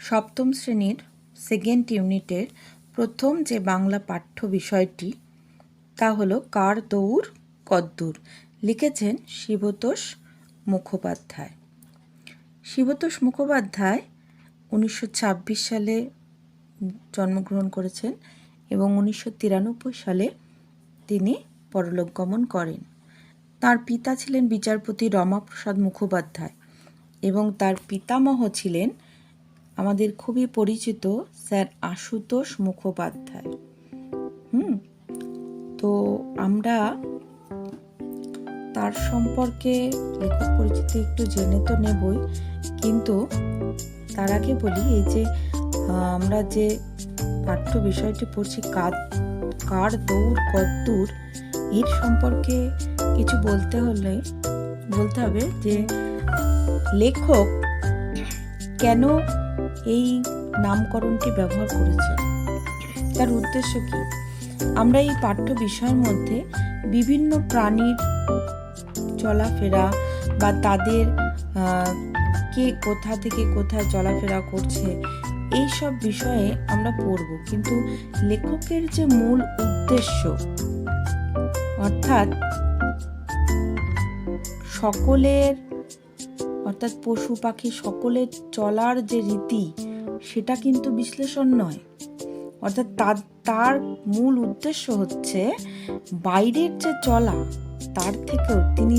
সপ্তম শ্রেণীর সেকেন্ড ইউনিটের প্রথম যে বাংলা পাঠ্য বিষয়টি তা হলো কার দৌড় কদ্দূর। লিখেছেন শিবতোষ মুখোপাধ্যায়। শিবতোষ মুখোপাধ্যায় 1926 সালে জন্মগ্রহণ করেছেন এবং 1993 সালে তিনি পরলোক গমন করেন। তার পিতা ছিলেন বিচারপতি রমাপ্রসাদ মুখোপাধ্যায় এবং তার পিতামহ ছিলেন আমাদের খুবই পরিচিত স্যার আশুতোষ মুখোপাধ্যায়। তো আমরা তার সম্পর্কে লেখক পরিচিতি একটু জেনে তো নেবই, কিন্তু তার আগে বলি এই যে আমরা যে পাঠ্য বিষয়টি পড়ছি কার দৌড় কদ্দূর, এর সম্পর্কে কিছু বলতে হবে যে লেখক কেন এই নামকরণটি ব্যবহার করেছেন, তার উদ্দেশ্য কি। আমরা এই পাঠ্য বিষয়ের মধ্যে বিভিন্ন প্রাণীর চলাফেরা বা তাদের কে কোথা থেকে কোথায় চলাফেরা করছে এই সব বিষয়ে আমরা পড়ব, কিন্তু লেখকের যে মূল উদ্দেশ্য অর্থাৎ পশু পাখি সকলের চলার যে রীতি সেটা কিন্তু বিশ্লেষণ নয়, অর্থাৎ তার মূল উদ্দেশ্য হচ্ছে বাইরের যে চলা তার থেকেও তিনি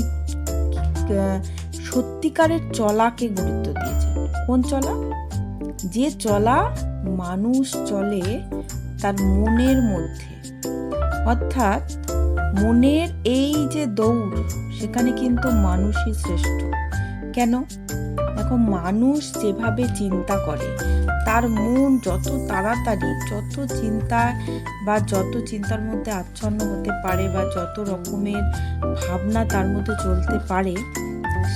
সত্যিকারের চলাকে গুরুত্ব দিয়েছেন। কোন চলা? যে চলা মানুষ চলে তার মনের মধ্যে, অর্থাৎ মনের এই যে দৌড় সেখানে কিন্তু মানুষই শ্রেষ্ঠ। কেন? দেখো, মানুষ যেভাবে চিন্তা করে তার মন যত তাড়াতাড়ি যত চিন্তা বা যত চিন্তার মধ্যে আচ্ছন্ন হতে পারে বা যত রকমের ভাবনা তার মধ্যে চলতে পারে,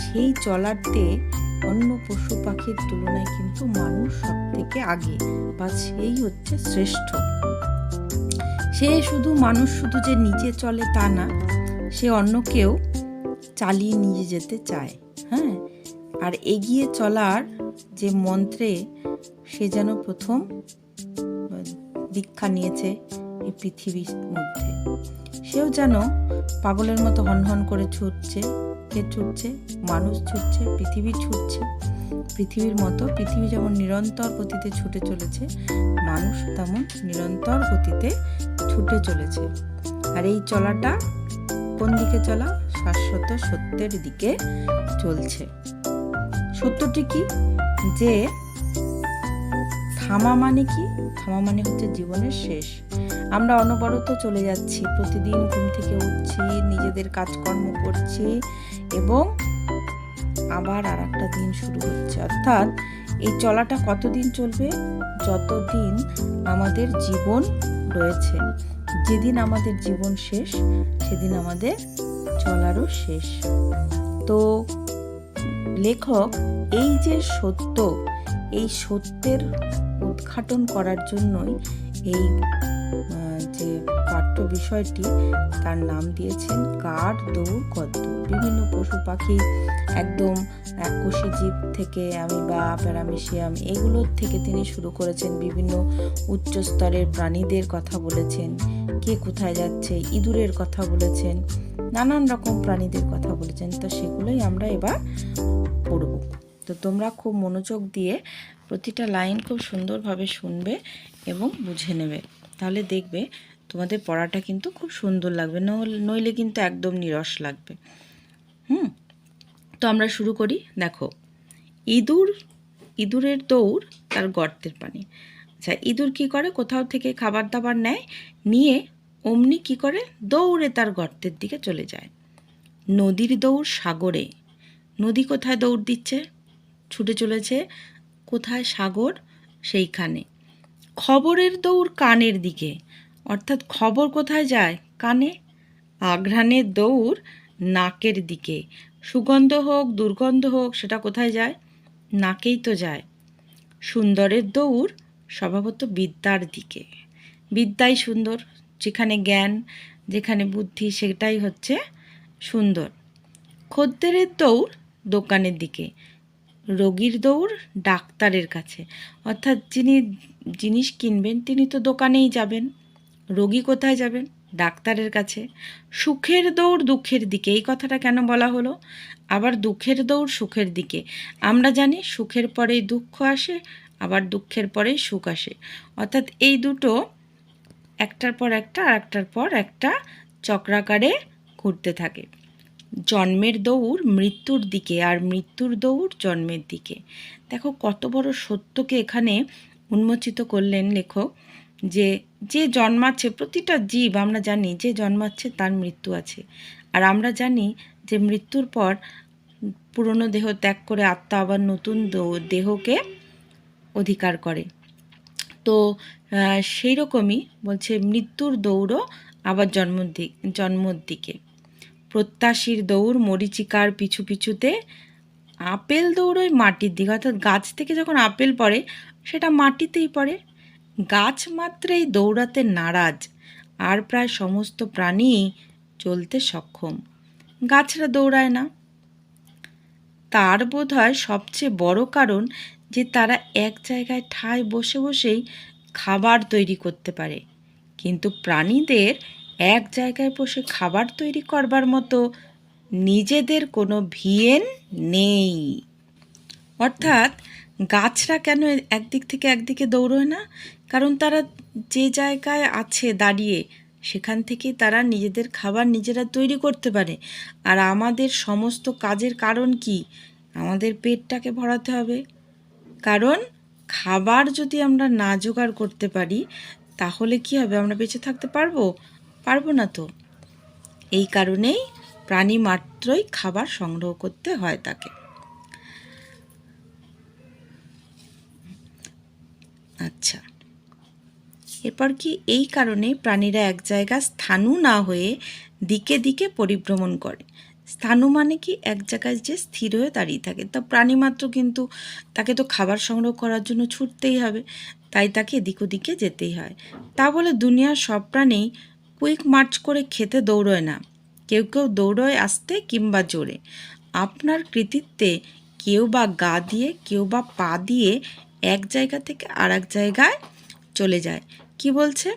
সেই চলাতে অন্য পশু পাখির তুলনায় কিন্তু মানুষ সব থেকে আগে বা সেই হচ্ছে শ্রেষ্ঠ। মানুষ শুধু যে নিজে চলে তা না, সে অন্যকেও চালিয়ে নিয়ে যেতে চায়। আর এগিয়ে চলার যে মন্ত্রে সে যেন প্রথম দীক্ষা নিয়েছে এই পৃথিবীর মধ্যে। সেও যেন পাগলের মতো হনহন করে ছুটছে। কে ছুটছে? মানুষ ছুটছে, পৃথিবী ছুটছে। পৃথিবীর মতো পৃথিবী যেমন নিরন্তর গতিতে ছুটে চলেছে, মানুষ তেমন নিরন্তর গতিতে ছুটে চলেছে। আর এই চলাটা কোন দিকে চলা? শাশ্বত সত্যের দিকে চলছে। সত্যটি কি? যে থামা মানে কি? থামা মানে হচ্ছে জীবনের শেষ। আমরা অনবরত চলে যাচ্ছি, প্রতিদিন ঘুম থেকে উঠছি, নিজেদের কাজকর্ম করছি এবং আবার আর একটা দিন শুরু হচ্ছে। অর্থাৎ এই চলাটা কতদিন চলবে? যতদিন আমাদের জীবন রয়েছে। যেদিন আমাদের জীবন শেষ সেদিন আমাদের চলারও শেষ। তো লেখক এই যে সত্য, এই সত্যের উদ্ঘাটন করার জন্যই এই যে পাঠ্য বিষয়টি তার নাম দিয়েছেন কার দৌড় কদ্দূর। বিভিন্ন পশু পাখি একদম এককোষী জীব থেকে আমিবা, প্যারামিশিয়াম এগুলোর থেকে তিনি শুরু করেছেন, বিভিন্ন উচ্চ স্তরের প্রাণীদের কথা বলেছেন, কে কোথায় যাচ্ছে, ইঁদুরের কথা বলেছেন, নানান রকম প্রাণীদের কথা বলেছেন। তো সেগুলোই আমরা এবার পড়ব। তো তোমরা খুব মনোযোগ দিয়ে প্রতিটা লাইন খুব সুন্দরভাবে শুনবে এবং বুঝে নেবে, তাহলে দেখবে তোমাদের পড়াটা কিন্তু খুব সুন্দর লাগবে, নইলে কিন্তু একদম নিরস লাগবে। তো আমরা শুরু করি। দেখো, ইঁদুরের দৌড় তার গর্তের পানে। আচ্ছা, ইঁদুর কি করে? কোথাও থেকে খাবার দাবার নিয়ে অমনি কি করে? দৌড়ে তার গর্তের দিকে চলে যায়। নদীর দৌড় সাগরে। নদী কোথায় দৌড় দিচ্ছে? ছুটে চলেছে কোথায়? সাগর, সেইখানে। খবরের দৌড় কানের দিকে, অর্থাৎ খবর কোথায় যায়? কানে। আঘ্রাণের দৌড় নাকের দিকে। সুগন্ধ হোক দুর্গন্ধ হোক সেটা কোথায় যায়? নাকেই তো যায়। সুন্দরের দৌড় স্বভাবত বিদ্যার দিকে। বিদ্যাই সুন্দর, যেখানে জ্ঞান, যেখানে বুদ্ধি, সেটাই হচ্ছে সুন্দর। খদ্দেরের দৌড় দোকানের দিকে। রোগীর দৌড় ডাক্তারের কাছে, অর্থাৎ যিনি জিনিস কিনবেন তিনি তো দোকানেই যাবেন, রোগী কোথায় যাবেন? ডাক্তারের কাছে। সুখের দৌড় দুঃখের দিকে, এই কথাটা কেন বলা হলো? আবার দুঃখের দৌড় সুখের দিকে। আমরা জানি সুখের পরেই দুঃখ আসে, আবার দুঃখের পরেই সুখ আসে, অর্থাৎ এই দুটো একটার পর একটা আর একটার পর একটা চক্রাকারে ঘুরতে থাকে। জন্মের দৌড় মৃত্যুর দিকে আর মৃত্যুর দৌড় জন্মের দিকে। দেখো কত বড় সত্যকে এখানে উন্মোচিত করলেন লেখক, যে যে জন্মাচ্ছে, প্রতিটা জীব আমরা জানি যে জন্মাচ্ছে তার মৃত্যু আছে, আর আমরা জানি যে মৃত্যুর পর পুরনো দেহ ত্যাগ করে আত্মা আবার নতুন দেহকে অধিকার করে। তো সেই রকমই বলছে মৃত্যুর দৌড়ও আবার জন্মর দিকে। প্রত্যাশীর দৌড় মরীচিকার পিছু পিছুতে, আপেল দৌড়োয় মাটির দিকে, অর্থাৎ গাছ থেকে যখন আপেল পড়ে সেটা মাটিতেই পড়ে। গাছ মাত্রেই দৌড়াতে নারাজ, আর প্রায় সমস্ত প্রাণী চলতে সক্ষম, গাছরা দৌড়ায় না। তার বোধহয় সবচেয়ে বড় কারণ যে তারা এক জায়গায় ঠায় বসে বসেই খাবার তৈরি করতে পারে, কিন্তু প্রাণীদের এক জায়গায় বসে খাবার তৈরি করবার মতো নিজেদের কোনো ভিয়েন নেই। অর্থাৎ গাছরা কেন একদিক থেকে একদিকে দৌড়োয় না? কারণ তারা যে জায়গায় আছে দাঁড়িয়ে সেখান থেকেই তারা নিজেদের খাবার নিজেরা তৈরি করতে পারে। আর আমাদের সমস্ত কাজের কারণ কি? আমাদের পেটটাকে ভরাতে হবে। কারণ খাবার যদি আমরা না জোগাড় করতে পারি তাহলে কি হবে? আমরা বেঁচে থাকতে পারবো না তো। এই কারণেই প্রাণী মাত্রই খাবার সংগ্রহ করতে হয় তাকে। আচ্ছা, এরপর কি এই কারণে প্রাণীরা এক জায়গায় স্থাণু না হয়ে দিকে দিকে পরিভ্রমণ করে। স্থাণু মানে কি? এক জায়গায় যে স্থির হয়ে দাঁড়িয়ে থাকে। তা প্রাণী মাত্র কিন্তু তাকে তো খাবার সংগ্রহ করার জন্য ছুটতেই হবে, তাই তাকে এদিক ওদিকে যেতেই হয়। তা বলে দুনিয়ার সব প্রাণী কুইক মার্চ করে খেতে দৌড়য় না, কেউ কেউ দৌড়য় আস্তে কিংবা জোরে। আপনার কৃতিত্বে কেউ বা গা দিয়ে কেউ বা পা দিয়ে এক জায়গা থেকে আর এক জায়গায় চলে যায়। কি বলছে?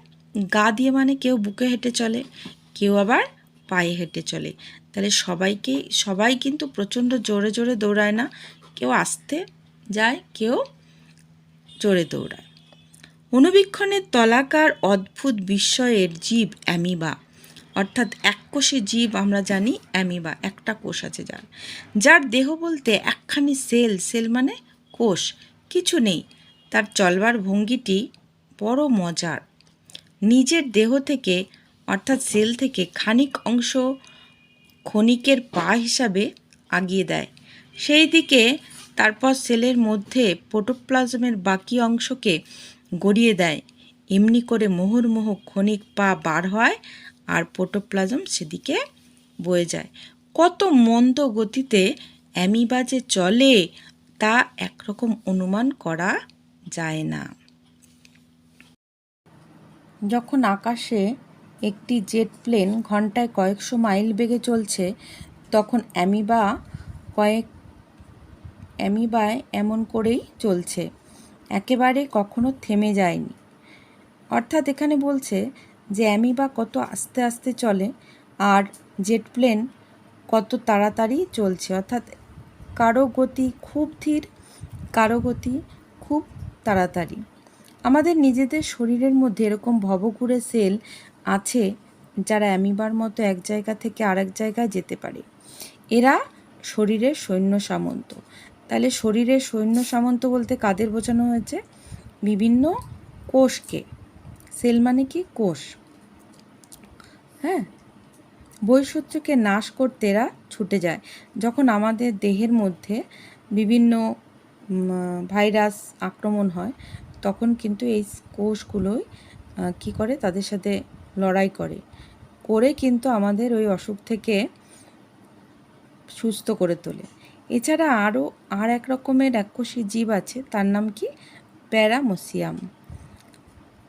গা দিয়ে মানে কেউ বুকে হেঁটে চলে, কেউ আবার পায়ে হেঁটে চলে। তাহলে সবাই কিন্তু প্রচণ্ড জোরে জোরে দৌড়ায় না, কেউ আস্তে যায়, কেউ জোরে দৌড়ায়। অনুবীক্ষণের তলাকার অদ্ভুত বিস্ময়ের জীব অ্যামিবা, অর্থাৎ এককোষী জীব আমরা জানি অ্যামিবা, একটা কোষ আছে যার দেহ বলতে একখানি সেল মানে কোষ, কিছু নেই। তার চলবার ভঙ্গিটি বড় মজার। নিজের দেহ থেকে অর্থাৎ সেল থেকে খানিক অংশ ক্ষণিকের পা হিসাবে আগিয়ে দেয়, সেই দিকে তারপর সেলের মধ্যে প্রোটোপ্লাজমের বাকি অংশকে গড়িয়ে দেয়। এমনি করে মুহুর্মুহু ক্ষণিক পা বার হয় আর প্রোটোপ্লাজম সেদিকে বয়ে যায়। কত মন্দ গতিতে অ্যামিবা যে চলে তা একরকম অনুমান করা যায় না। যখন আকাশে একটি জেট প্লেন ঘন্টায় কয়েকশো মাইল বেগে চলছে, তখন অ্যামিবায় এমন করেই চলছে, একেবারে কখনো থেমে যায়নি। অর্থাৎ এখানে বলছে যে অ্যামিবা কত আস্তে আস্তে চলে আর জেট প্লেন কত তাড়াতাড়ি চলছে, অর্থাৎ কারো গতি খুব ধীর, কারো গতি খুব তাড়াতাড়ি। আমাদের নিজেদের শরীরের মধ্যে এরকম ভবঘুরে সেল আছে যারা অ্যামিবার মতো এক জায়গা থেকে আরেক জায়গায় যেতে পারে। এরা শরীরের সৈন্য সামন্ত। তাহলে শরীরের সৈন্য সামন্ত বলতে কাদের বোঝানো হয়েছে? বিভিন্ন কোষকে। সেল মানে কি? কোষ। হ্যাঁ, বহিঃশত্রুকে নাশ করতে এরা ছুটে যায়। যখন আমাদের দেহের মধ্যে বিভিন্ন ভাইরাস আক্রমণ হয় তখন কিন্তু এই কোষগুলোই কী করে? তাদের সাথে লড়াই করে কিন্তু আমাদের ওই অসুখ থেকে সুস্থ করে তোলে। এছাড়া আর এক রকমের এককোষী জীব আছে, তার নাম কি? প্যারামেসিয়াম।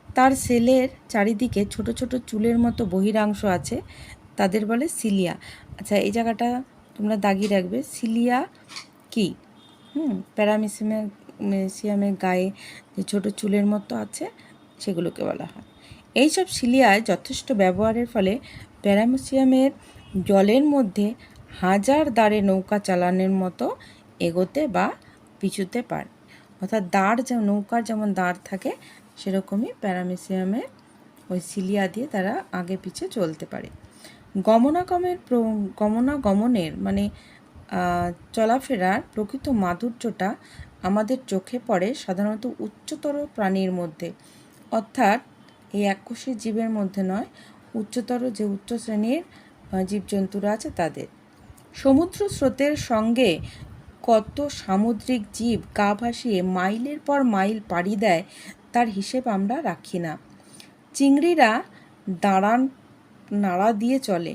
তার সেলের চারিদিকে ছোট ছোট চুলের মতো বহিরাংশ আছে, তাদের বলে সিলিয়া। আচ্ছা, এই জায়গাটা তোমরা দাগিয়ে রাখবে, সিলিয়া কি? প্যারামিসিয়ামের গায়ে যে ছোটো চুলের মতো আছে সেগুলোকে বলা হয়। এইসব সিলিয়ায় যথেষ্ট ব্যবহারের ফলে প্যারামিসিয়ামের জলের মধ্যে হাজার দাঁড়ে নৌকা চালানোর মতো এগোতে বা পিছুতে পারে। অর্থাৎ নৌকার যেমন দাঁড় থাকে সেরকমই প্যারামিসিয়ামের ওই সিলিয়া দিয়ে তারা আগে পিছে চলতে পারে। গমনাগমনের মানে চলাফেরার প্রকৃত মাধুর্যটা আমাদের চোখে পড়ে সাধারণত উচ্চতর প্রাণীর মধ্যে, অর্থাৎ এই এককোষী জীবের মধ্যে নয়, উচ্চতর যে উচ্চ শ্রেণীর জীবজন্তুরা আছে তাদের। সমুদ্র স্রোতের সঙ্গে কত সামুদ্রিক জীব গা ভাসিয়ে মাইলের পর মাইল পাড়ি দেয় তার হিসেব আমরা রাখি না। চিংড়িরা নাড়া দিয়ে চলে।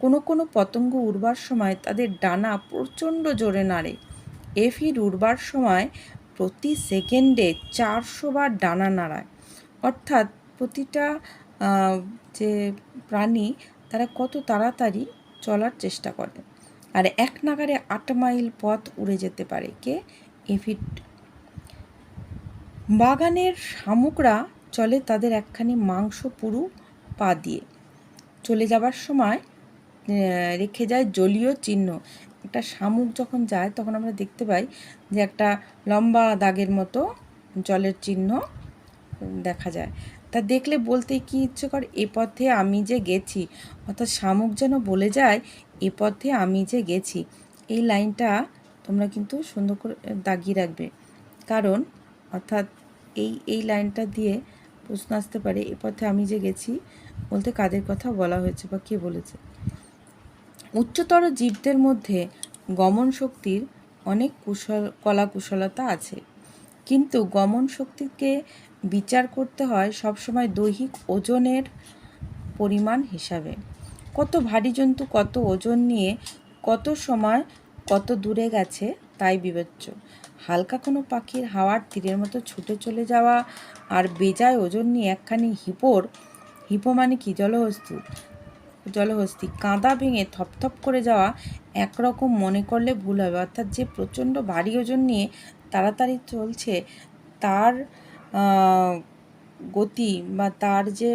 কোনো কোনো পতঙ্গ উড়বার সময় তাদের ডানা প্রচণ্ড জোরে নাড়ে। এফিড উড়বার সময় প্রতি সেকেন্ডে 400 বার ডানা নাড়ায়। অর্থাৎ প্রতিটা যে প্রাণী তারা কত তাড়াতাড়ি চলার চেষ্টা করে। আর এক নাগাড়ে 8 মাইল পথ উড়ে যেতে পারে কে? এফিড। বাগানের শামুকরা চলে তাদের একখানি মাংস পুরু পা দিয়ে। চলে যাবার সময় রেখে যায় জলীয় চিহ্ন। একটা শামুক যখন যায় তখন আমরা দেখতে পাই যে একটা লম্বা দাগের মতো জলের চিহ্ন দেখা যায়। তা দেখলে বলতে কি ইচ্ছে করে, এ পথে আমি যে গেছি। অর্থাৎ শামুক যেন বলে যায় এ পথে আমি যে গেছি। এই লাইনটা তোমরা কিন্তু সুন্দর করে দাগিয়ে রাখবে, কারণ অর্থাৎ এই লাইনটা দিয়ে প্রশ্ন আসতে পারে এ পথে আমি যে গেছি বলতে কাদের কথা বলা হয়েছে বা কে বলেছে। উচ্চতর জীবদের মধ্যে গমন শক্তির অনেক কলা কুশলতা আছে, কিন্তু গমন শক্তিকে বিচার করতে হয় সবসময় দৈহিক ওজনের পরিমাণ হিসাবে। কত ভারী জন্তু কত ওজন নিয়ে কত সময় কত দূরে গেছে তাই বিবেচ্য। হালকা কোনো পাখির হাওয়ার তীরের মতো ছুটে চলে যাওয়া আর বেজায় ওজন নিয়ে একখানি হিপো মানে কি? জলহস্তি কাঁদা ভেঙে থপথপ করে যাওয়া একরকম মনে করলে ভুল হবে। অর্থাৎ যে প্রচণ্ড ভারী ওজন নিয়ে তাড়াতাড়ি চলছে তার গতি বা তার যে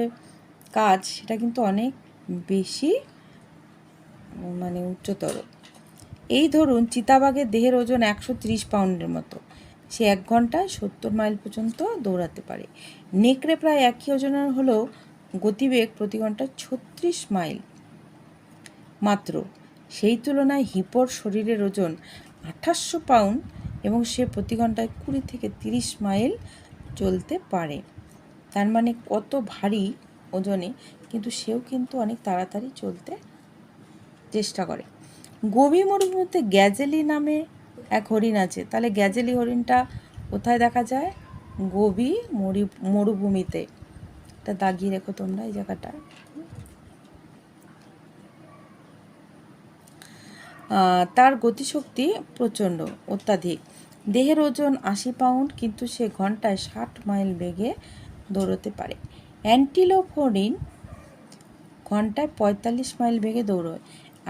কাজ সেটা কিন্তু অনেক বেশি মানে উচ্চতর। এই ধরুন চিতাবাঘের দেহের ওজন 130 পাউন্ডের মতো, সে 1 ঘন্টায় 70 মাইল পর্যন্ত দৌড়াতে পারে। নেকড়ে প্রায় একই ওজনের হলেও গতিবেগ প্রতি ঘন্টায় 36 মাইল মাত্র। সেই তুলনায় হিপোর শরীরের ওজন 2800 পাউন্ড এবং সে প্রতি ঘন্টায় 20 থেকে 30 মাইল চলতে পারে। তার মানে কত ভারী ওজনে কিন্তু সেও কিন্তু অনেক তাড়াতাড়ি চলতে চেষ্টা করে। গোবি মরুভূমিতে গ্যাজেলি নামে এক হরিণ আছে। তাহলে গ্যাজেলি হরিণটা কোথায় দেখা যায়? গোবি মরুভূমিতে। এটা দাগিয়ে রেখো তোমরা এই জায়গাটা। তার গতিশক্তি প্রচণ্ড, অত্যাধিক। দেহের ওজন 80 পাউন্ড, কিন্তু সে ঘন্টায় 60 মাইল বেগে দৌড়তে পারে। অ্যান্টিলোপ হরিণ ঘন্টায় 45 মাইল বেগে দৌড়য়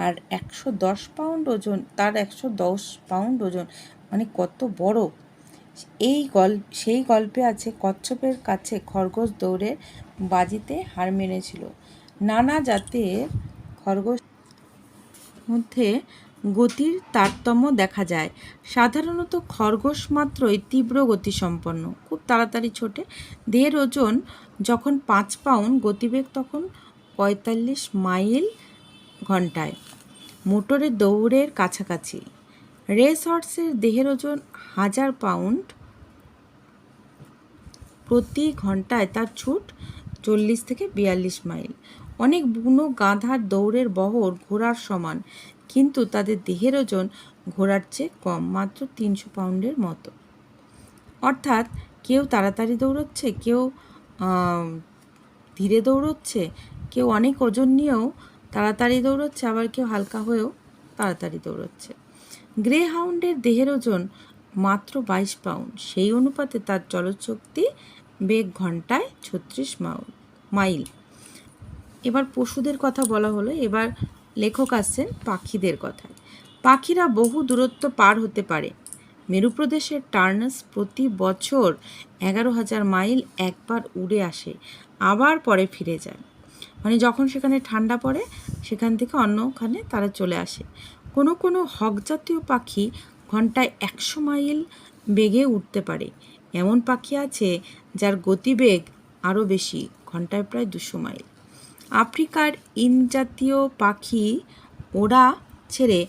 আর 110 পাউন্ড ওজন। তার 110 পাউন্ড ওজন মানে কত বড়! সেই গল্পে আছে কচ্ছপের কাছে খরগোশ দৌড়ে বাজিতে হার মেনেছিল। নানা জাতের খরগোশ মধ্যে গতির তারতম্য দেখা যায়। সাধারণত খরগোশ মাত্রই তীব্র গতিসম্পন্ন, খুব তাড়াতাড়ি ছোটে। দেহের ওজন যখন 5 পাউন্ড, গতিবেগ তখন 45 মাইল ঘন্টায়, মোটরের দৌড়ের কাছাকাছি। রেস হর্সের দেহের ওজন 1000 পাউন্ড, প্রতি ঘন্টায় তার ছুট 40 থেকে 42 মাইল। অনেক বুনো গাধার দৌড়ের বহর ঘোড়ার সমান, কিন্তু তাদের দেহের ওজন ঘোড়ার চেয়ে কম, মাত্র 300 পাউন্ডের মতো। অর্থাৎ কেউ তাড়াতাড়ি দৌড়চ্ছে, কেউ ধীরে দৌড়চ্ছে, কেউ অনেক ওজন নিয়েও তাড়াতাড়ি দৌড়চ্ছে, আবার কেউ হালকা হয়েও তাড়াতাড়ি দৌড়চ্ছে। গ্রে হাউন্ডের দেহের ওজন মাত্র 22 পাউন্ড, সেই অনুপাতে তার চলৎশক্তি বেগ ঘন্টায় 36 মাইল। এবার পশুদের কথা বলা হলো, এবার লেখক আসছেন পাখিদের কথায়। পাখিরা বহু দূরত্ব পার হতে পারে, মেরুপ্রদেশের টার্নাস প্রতি বছর 11,000 মাইল একবার উড়ে আসে, আবার পরে ফিরে যায়। মানে যখন সেখানে ঠান্ডা পড়ে সেখান থেকে অন্যখানে তারা চলে আসে। কোনো কোনো হক জাতীয় পাখি ঘন্টায় 100 মাইল বেগে উঠতে পারে। এমন পাখি আছে যার গতিবেগ আরও বেশি, ঘন্টায় প্রায় 200 মাইল। আফ্রিকার ইন জাতীয় পাখি ওরা ছেড়ে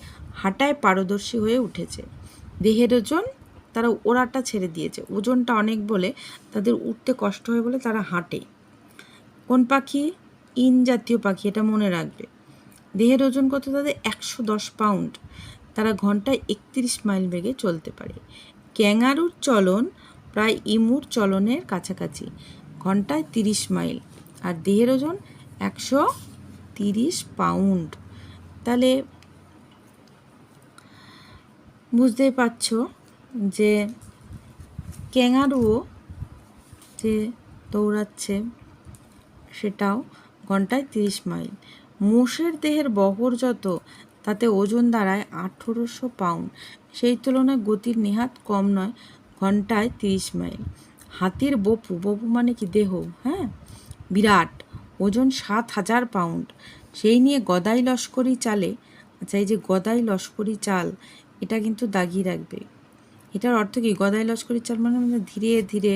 হাঁটায় পারদর্শী হয়ে উঠেছে। দেহের ওজন তারা ওড়াটা ছেড়ে দিয়েছে, ওজনটা অনেক বলে তাদের উঠতে কষ্ট হয় বলে তারা হাঁটে। কোন পাখি? ইন জাতীয় পাখি, এটা মনে রাখবে। দেহের ওজন কত তাদের? 110 পাউন্ড। তারা ঘন্টায় 31 মাইল বেগে চলতে পারে। ক্যাঙ্গারুর চলন প্রায় ইমুর চলনের কাছাকাছি, ঘন্টায় 30 মাইল, আর দেহের ওজন 130 পাউন্ড। তাহলে বুঝতেই পারছ যে ক্যাঙ্গারুও যে দৌড়াচ্ছে সেটাও ঘন্টায় 30 মাইল। মোষের দেহের বহর যত, তাতে ওজন দাঁড়ায় 1800 পাউন্ড। সেই তুলনায় গতির নেহাত কম নয়, ঘন্টায় 30 মাইল। হাতির বপু, বপু মানে কি? দেহ, হ্যাঁ, বিরাট, ওজন 7000 পাউন্ড। সেই নিয়ে গদাই লস্করি চালে। আচ্ছা, এই যে গদাই লস্করি চাল, এটা কিন্তু দাগিয়ে রাখবে। এটার অর্থ কি? গদাই লস্করি চাল মানে ধীরে ধীরে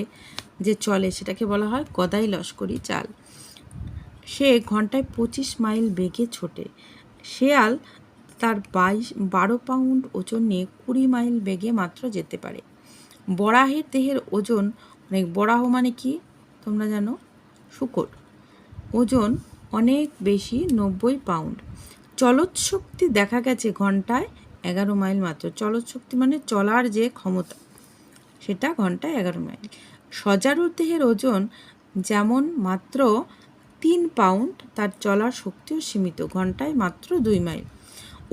যে চলে সেটাকে বলা হয় গদাই লস্করি চাল। সে ঘন্টায় 25 মাইল বেগে ছোটে। শেয়াল তার 12 পাউন্ড ওজন নিয়ে 20 মাইল বেগে মাত্র যেতে পারে। বরাহের দেহের ওজন অনেক, বরাহ মানে কি তোমরা জানো? শূকর। ওজন অনেক বেশি, 90 পাউন্ড। চলৎ শক্তি দেখা গেছে ঘন্টায় 11 মাইল মাত্র। চলৎ শক্তি মানে চলার যে ক্ষমতা, সেটা ঘন্টায় 11 মাইল। সজারুর দেহের ওজন যেমন মাত্র 3 পাউন্ড, তার চলার শক্তিও সীমিত, ঘন্টায় মাত্র 2 মাইল।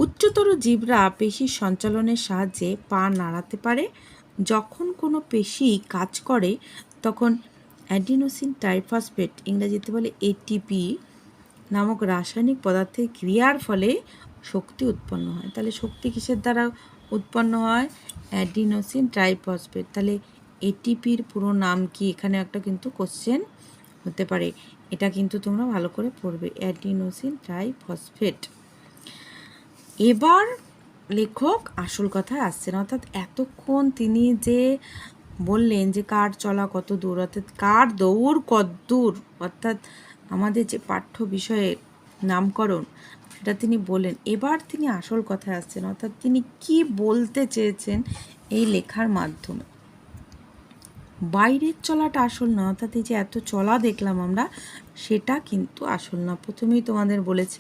উচ্চতর জীবরা পেশির সঞ্চালনের সাহায্যে পা নাড়াতে পারে। যখন কোনো পেশি কাজ করে তখন অ্যাডিনোসিন ট্রাইফসফেট, ইংরেজিতে বলে এটিপি নামক রাসায়নিক পদার্থের ক্রিয়ার ফলে শক্তি উৎপন্ন হয়। তাহলে শক্তি কিসের দ্বারা উৎপন্ন হয়? Adenosine triphosphate. তাহলে এটিপির পুরো নাম কি? এখানে একটা কিন্তু কোশ্চেন হতে পারে, এটা কিন্তু তোমরা ভালো করে পড়বে, অ্যাডিনোসিন ট্রাইফসফেট। এবার লেখক আসল কথায় আসছেন, অর্থাৎ এতক্ষণ তিনি যে বললেন যে কার চলা কত দূর, অর্থাৎ কার দৌড় কত দূর, অর্থাৎ আমাদের যে পাঠ্য বিষয়ের নামকরণ সেটা তিনি বললেন। এবার তিনি আসল কথায় আসছেন, অর্থাৎ তিনি কি বলতে চেয়েছেন এই লেখার মাধ্যমে। বাইরের চলাটা আসল না, অর্থাৎ এই যে এত চলা দেখলাম আমরা, সেটা কিন্তু আসল না। প্রথমেই তোমাদের বলেছি,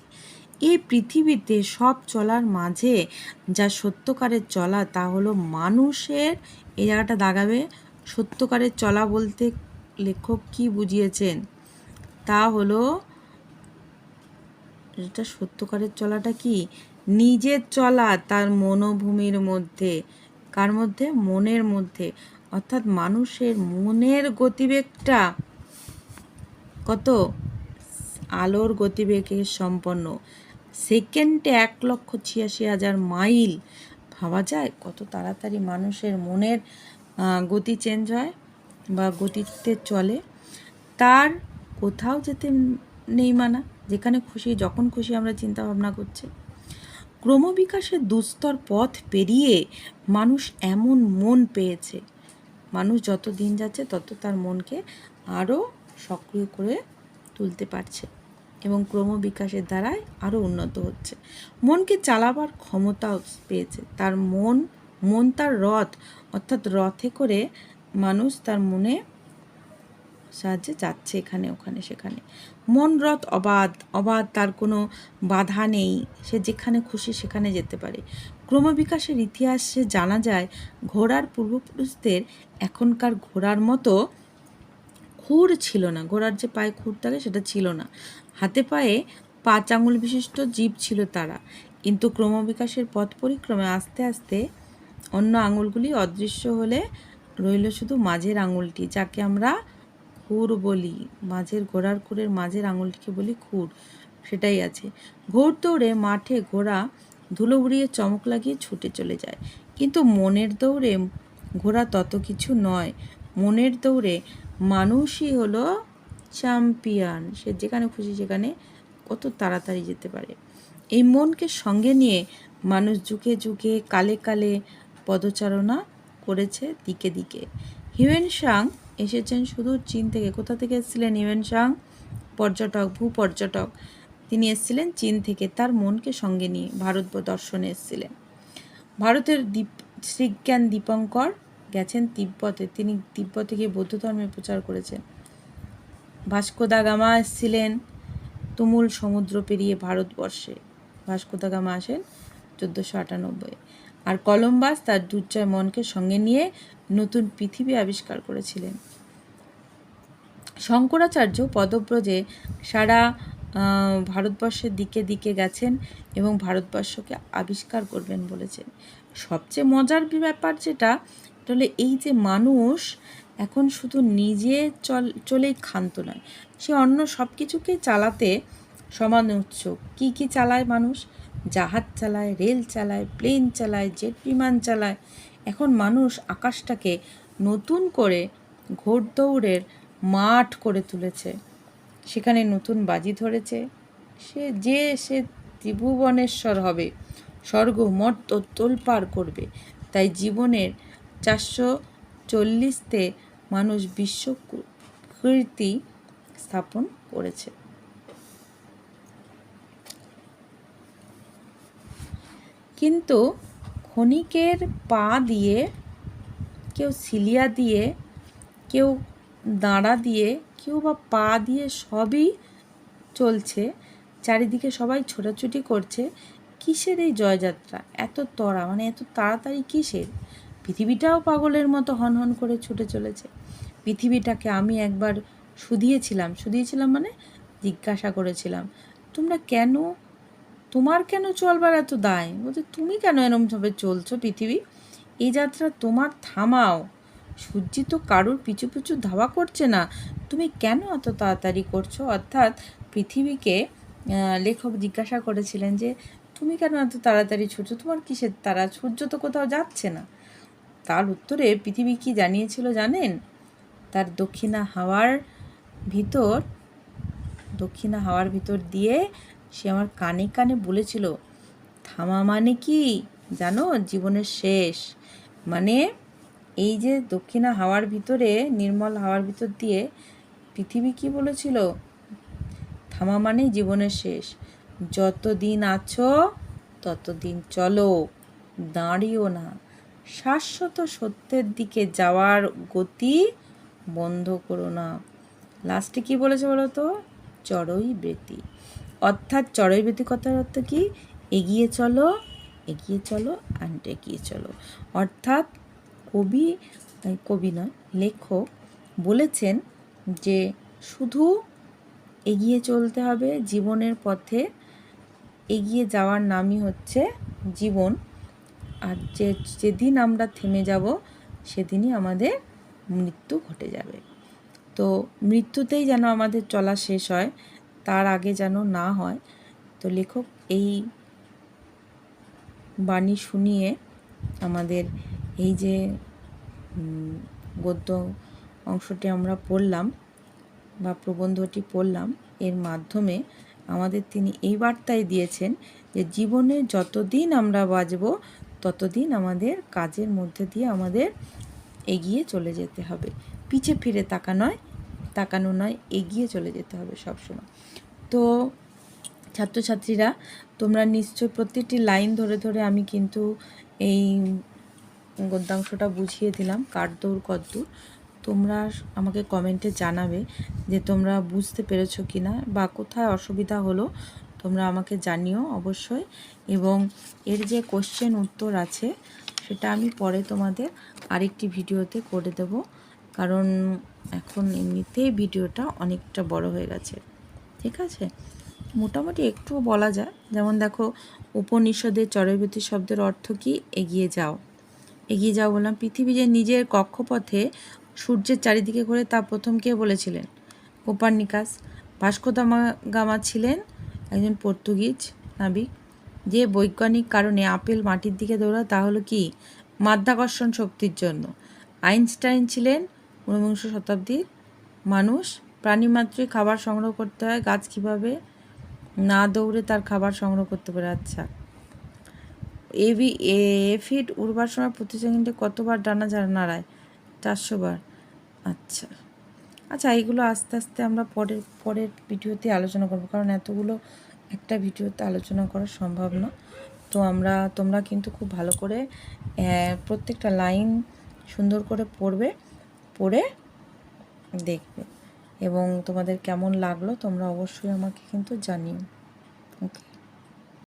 এই পৃথিবীতে সব চলার মাঝে যা সত্যকারের চলা তা হলো মানুষের, এই জায়গাটা দাগাবে, সত্যকারের চলা বলতে লেখক কি বুঝিয়েছেন? তা হলো, এটা সত্যকারের চলাটা কি? নিজের চলা, তার মনোভূমির মধ্যে। কার মধ্যে? মনের মধ্যে। অর্থাৎ মানুষের মনের গতিবেগটা কত? আলোর গতিবেগের সম্পন্ন। সেকেন্ডে 1,86,000 মাইল। ভাবা যায় কত তাড়াতাড়ি মানুষের মনের গতি চেঞ্জ হয় বা গতিতে চলে। তার কোথাও যেতে নেই মানা, যেখানে খুশি যখন খুশি আমরা চিন্তা ভাবনা করছি। ক্রমবিকাশের দুস্তর পথ পেরিয়ে মানুষ এমন মন পেয়েছে, মানুষ যত দিন যাচ্ছে তত তার মনকে আরও সক্রিয় করে তুলতে পারছে এবং ক্রমবিকাশের দ্বারাই আরও উন্নত হচ্ছে। মনকে চালাবার ক্ষমতাও পেয়েছে। তার মন তার রথ, অর্থাৎ রথে করে মানুষ তার মনে সাহায্যে যাচ্ছে এখানে ওখানে সেখানে। মন রথ অবাধ, তার কোনো বাধা নেই, সে যেখানে খুশি সেখানে যেতে পারে। ক্রমবিকাশের ইতিহাসে জানা যায় ঘোড়ার পূর্বপুরুষদের এখনকার ঘোড়ার মতো খুর ছিল না, ঘোড়ার যে পায়ে খুর থাকে সেটা ছিল না। হাতে পায়ে 5 আঙুল বিশিষ্ট জীব ছিল তারা, কিন্তু ক্রমবিকাশের পথ পরিক্রমে আস্তে আস্তে অন্য আঙুলগুলি অদৃশ্য হলে রইল শুধু মাঝের আঙুলটি, যাকে আমরা খুর বলি। মাঝের ঘোড়ার খুরের মাঝের আঙুলটিকে বলি খুর, সেটাই আছে। ঘোড়দৌড়ে মাঠে ঘোড়া ধুলো উড়িয়ে চমক লাগিয়ে ছুটে চলে যায়। কিন্তু মনের দৌড়ে ঘোড়া তত কিছু নয়। মনের দৌড়ে মানুষই হলো চ্যাম্পিয়ন। সে যেখানে খুশি সেখানে কত তাড়াতাড়ি যেতে পারে। এই মনকে সঙ্গে নিয়ে মানুষ যুগে যুগে কালে কালে পদচারণা করেছে দিকে দিকে। হিউয়েন সাং এসেছেন সুদূর চীন থেকে। কোথা থেকে এসেছিলেন হিউয়েন সাং? পর্যটক, ভূপর্যটক। তিনি এসেছিলেন চীন থেকে তার মনকে সঙ্গে নিয়ে ভারত দর্শনে এসেছিলেন। ভারতের শ্রীজ্ঞান দীপঙ্কর গেছেন তিব্বতে। তিনি তিব্বতে গিয়ে বৌদ্ধ ধর্মের প্রচার করেছেন। ভাস্কো দা গামা এসেছিলেন তুমুল সমুদ্র পেরিয়ে ভারতবর্ষে। ভাস্কো দা গামা আসেন 1498। আর কলম্বাস তার দুর্জয় মনকে সঙ্গে নিয়ে নতুন পৃথিবী আবিষ্কার করেছিলেন। শঙ্করাচার্য পদব্রজে সারা ভারতবর্ষের দিকে দিকে গেছেন এবং ভারতবর্ষকে আবিষ্কার করবেন বলেছেন। সবচেয়ে মজার ব্যাপার যেটা হলে এই যে মানুষ এখন শুধু নিজে চলেই ক্ষান্ত নয়, সে অন্য সব কিছুকেই চালাতে সমান উৎসুক। কী কী চালায় মানুষ? জাহাজ চালায়, রেল চালায়, প্লেন চালায়, জেট বিমান চালায়। এখন মানুষ আকাশটাকে নতুন করে ঘোড়দৌড়ের মাঠ করে তুলেছে। সেখানে নতুন বাজি ধরেছে। সে ত্রিভুবনেশ্বর হবে, স্বর্গ মর্ত তোলপাড় করবে। তাই জীবনের 440তে মানুষ বিশ্ব কীর্তি স্থাপন করেছে। কিন্তু ক্ষণিকের পা দিয়ে, কেউ সিলিয়া দিয়ে, কেউ দাঁড়া দিয়ে, কেউ বা পা দিয়ে, সবই চলছে। চারিদিকে সবাই ছোটাছুটি করছে। কিসের এই জয়যাত্রা? এত তড়া, মানে এত তাড়াতাড়ি কিসের? পৃথিবীটাও পাগলের মতো হনহন করে ছুটে চলেছে। পৃথিবীটাকে আমি একবার শুধিয়েছিলাম মানে জিজ্ঞাসা করেছিলাম, তোমার কেন চলবার এত দায়? বলছে, তুমি কেন এরমভাবে চলছো পৃথিবী? এই যাত্রা তোমার থামাও। সূর্য তো কারুর পিছু পিছু ধাওয়া করছে না, তুমি কেন এত তাড়াতাড়ি করছো? অর্থাৎ পৃথিবীকে লেখক জিজ্ঞাসা করেছিলেন যে তুমি কেন এত তাড়াতাড়ি ছুটছো, তোমার কিসের তাড়া? সূর্য তো কোথাও যাচ্ছে না। তার উত্তরে পৃথিবী কি জানিয়েছিল জানেন? তার দক্ষিণা হাওয়ার ভিতর দিয়ে সে আমার কানে কানে বলেছিল, থামা মানে কি জানো? জীবনের শেষ। মানে এই যে দক্ষিণা হাওয়ার ভিতরে, নির্মল হাওয়ার ভিতর দিয়ে পৃথিবী কি বলেছিল? থামা মানে জীবনের শেষ। যতদিন আছো ততদিন চলো, দাঁড়িও না। শাশ্বত সত্যের দিকে যাওয়ার গতি বন্ধ করো না। লাস্টে কি বলেছে বলো তো? চড়ই বৃত্তি। অর্থাৎ চড়ই বৃত্তি কথার অর্থ কি? এগিয়ে চলো অ্যান্ড এগিয়ে চলো। অর্থাৎ কবি নয়, লেখক বলেছেন যে শুধু এগিয়ে চলতে হবে জীবনের পথে। এগিয়ে যাওয়ার নামই হচ্ছে জীবন। আর যেদিন আমরা থেমে যাব সেদিনই আমাদের মৃত্যু ঘটে যাবে। তো মৃত্যুতেই যেন আমাদের চলা শেষ হয়, তার আগে যেন না হয়। তো লেখক এই বাণী শুনিয়ে আমাদের এই যে গদ্য অংশটি আমরা পড়লাম বা প্রবন্ধটি পড়লাম, এর মাধ্যমে আমাদের তিনি এই বার্তাই দিয়েছেন যে জীবনে যতদিন আমরা বাঁচব ততদিন আমাদের কাজের মধ্যে দিয়ে আমাদের এগিয়ে চলে যেতে হবে। পিছে ফিরে তাকানো নয়, এগিয়ে চলে যেতে হবে সবসময়। তো ছাত্রছাত্রীরা, তোমরা নিশ্চয় প্রত্যেকটি লাইন ধরে ধরে আমি কিন্তু এই গদ্যাংশটা বুঝিয়ে দিলাম কারদৌড় কদ্দূর। তোমরা আমাকে কমেন্টে জানাবে যে তোমরা বুঝতে পেরেছো কি না, বা কোথায় অসুবিধা হলো তোমরা আমাকে জানিও অবশ্যই। এবং এর যে কোশ্চেন উত্তর আছে সেটা আমি পরে তোমাদের আরেকটি ভিডিওতে করে দেব, কারণ এখন এমনিতেই ভিডিওটা অনেকটা বড় হয়ে গেছে। ঠিক আছে, মোটামুটি একটু বলা যায়। যেমন দেখো, উপনিষদের চরৈবতী শব্দের অর্থ কি? এগিয়ে যাও বললাম। পৃথিবী যে নিজের কক্ষপথে সূর্যের চারিদিকে ঘুরে, তা প্রথম কে বলেছিলেন? কোপার্নিকাস। ভাস্কো দা গামা ছিলেন একজন পর্তুগিজ নাবিক। যে বৈজ্ঞানিক কারণে আপেল মাটির দিকে দৌড়ায় তা হলো কি? মাধ্যাকর্ষণ শক্তির জন্য। আইনস্টাইন ছিলেন ঊনবিংশ শতাব্দীর মানুষ। প্রাণীমাত্রই খাবার সংগ্রহ করতে হয়, গাছ কিভাবে না দৌড়ে তার খাবার সংগ্রহ করতে পারে? আচ্ছা, এফিড উড়বার সময় প্রতি সেকেন্ডে কতবার ডানা নাড়ায়? 400 বার। আচ্ছা আচ্ছা, এইগুলো আস্তে আস্তে আমরা পরের ভিডিওতে আলোচনা করব, কারণ এতগুলো একটা ভিডিওতে আলোচনা করা সম্ভব না। তো তোমরা কিন্তু খুব ভালো করে প্রত্যেকটা লাইন সুন্দর করে পড়ে দেখবে, এবং তোমাদের কেমন লাগলো তোমরা অবশ্যই আমাকে কিন্তু জানিও। ওকে।